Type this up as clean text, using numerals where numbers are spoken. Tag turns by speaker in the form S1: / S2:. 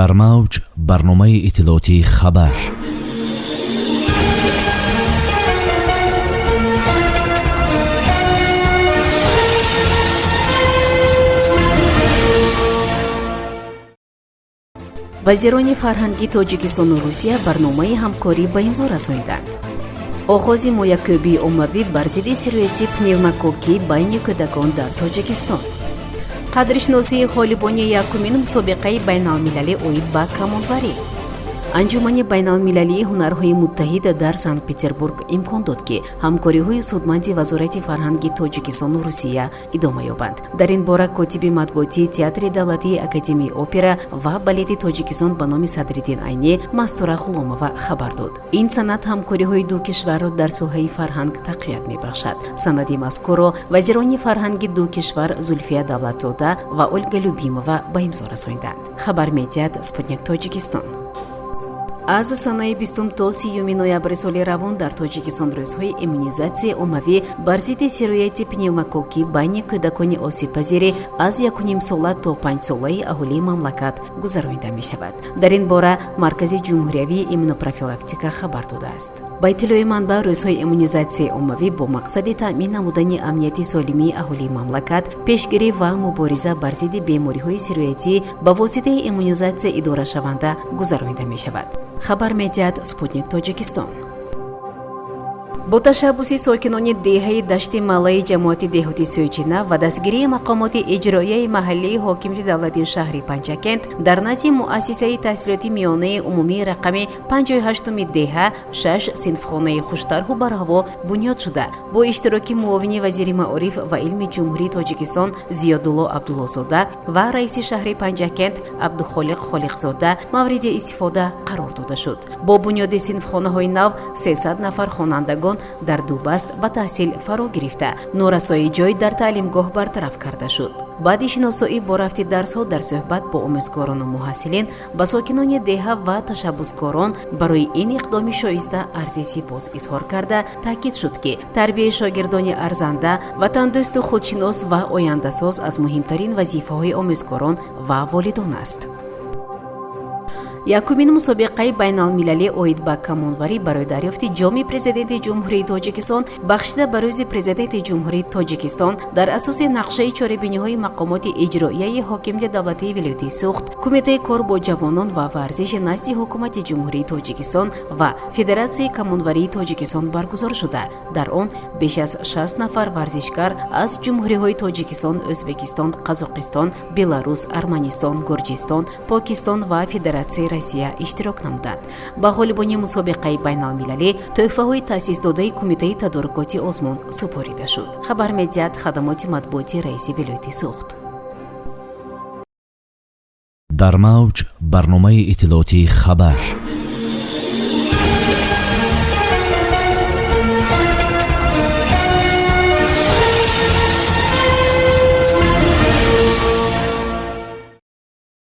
S1: дар мавҷ барномаи иттилоотии хабар.
S2: вазирони фарҳанги тоҷикистону русия барномаи ҳамкорӣ ба имзо расонинданд. оғози моякӯбии оммавӣ бар зидди сирояти пневмококкӣ байни кӯдакон дар тоҷикистон. қадришносии ғолибони якумин мусобиқаи байналмилалӣ оид ба камолварӣ. анҷумани байналмилалии ҳунарҳои муттаҳида дар Санкт-Петербург имкон дод ки ҳамкориҳои судманди вазорати фарҳанги тоҷикистону русия идома ёбанд. дар ин бора котиби матбуотии театри давлатии академияи опера ва балети тоҷикистон ба номи Садриддин Айнӣ Мастура Ғуломова хабар дод. ин санад ҳамкориҳои ду кишварро дар соҳаи фарҳанг тақвият мебахшад. санади мазкурро вазирони фарҳанги ду кишвар Зульфия Давлатзода ва Ольга Любимова ба имзо расонинданд. хабар медиҳад Спутник Тоҷикистон. аз санаи 20 то 30 ноябри соли равон дар Тоҷикистон рӯзҳои иммунизатсияи оммавӣ бар зидди сирояти пневмококкӣ байни кӯдакони осибпазири аз 1,5 сола то 5 солаи аҳолии мамлакат гузаронида мешавад. дар ин бора Маркази ҷумҳуриявии иммунопрофилактика хабар додааст. ба иттилои манбаъ, рӯзҳои иммунизатсияи оммавӣ бо мақсади таъмин намудани амнияти солимии аҳолии мамлакат, пешгирӣ ва мубориза бар зидди бемориҳои сироятӣ ба воситаи иммунизатсия идорашаванда гузаронида мешавад. хабар медиҳад Спутник Тоҷикистон. бо ташаббуси сокинони деҳаи дашти малаи ҷамоати деҳоти Сӯҷина ва дастгирии мақомоти иҷроияи маҳаллии ҳокимияти давлати шаҳри Панҷакент дар назди муассисаи таҳсилоти миёнаи умумии рақами 58-уми деҳа 6 синфхонаи хуштарҳу барҳаво бунёд шуда, бо иштироки муовини вазири маориф ва илми ҷумҳурии Тоҷикистон Зиёдулло Абдуллозода ва раиси шаҳри Панҷакент Абдухолиқ Холиқзода мавриди истифода қарор дода шуд. бо бунёди синфхонаҳои нав 300 нафар хонандагон дар ду баст ба таҳсил фаро гирифта, норасоии ҷой дар таълимгоҳ бартараф карда шуд. баъди шиносоӣ бо рафти дарсҳо дар суҳбат бо омӯзгорону муҳассилин ба сокинони деҳа ва ташаббускорон барои ин иқдоми шоиста арзи сипос изҳор карда, таъкид шуд ки тарбияи шогирдони арзанда, ватандӯсту худшинос ва ояндасоз аз муҳимтарин вазифаҳои омӯзгорон ва волидон аст. якумин мусобиқаи байналмилалӣ оид ба камолварӣ барои дарёфти ҷоми президенти ҷумҳурии Тоҷикистон бахшида ба рӯзи президенти ҷумҳурии Тоҷикистон дар асоси нақшаи чорабиниҳои мақомоти иҷроияи ҳокимияти давлатии вилояти Суғд, Кумитаи кор бо ҷавонон ва варзиши назди ҳукумати ҷумҳурии Тоҷикистон ва Федератсияи камолварии Тоҷикистон баргузор шуда. дар он беш аз 60 нафар варзишкар аз ҷумҳуриҳои Тоҷикистон, Ӯзбекистон, Қазоқистон, Беларус, Арманистон, Гурҷистон, Покистон ва Федератсияи Россия иштирок намуданд. ба ғолибони мусобиқаи байналмилалӣ тӯҳфаҳои таъсисдодаи Кумитаи тадорукоти озмон супорида шуд. хабар медиҳад хадамоти матбуоти раиси вилояти Суғд.
S1: дар мавҷ барномаи иттилоотии хабар.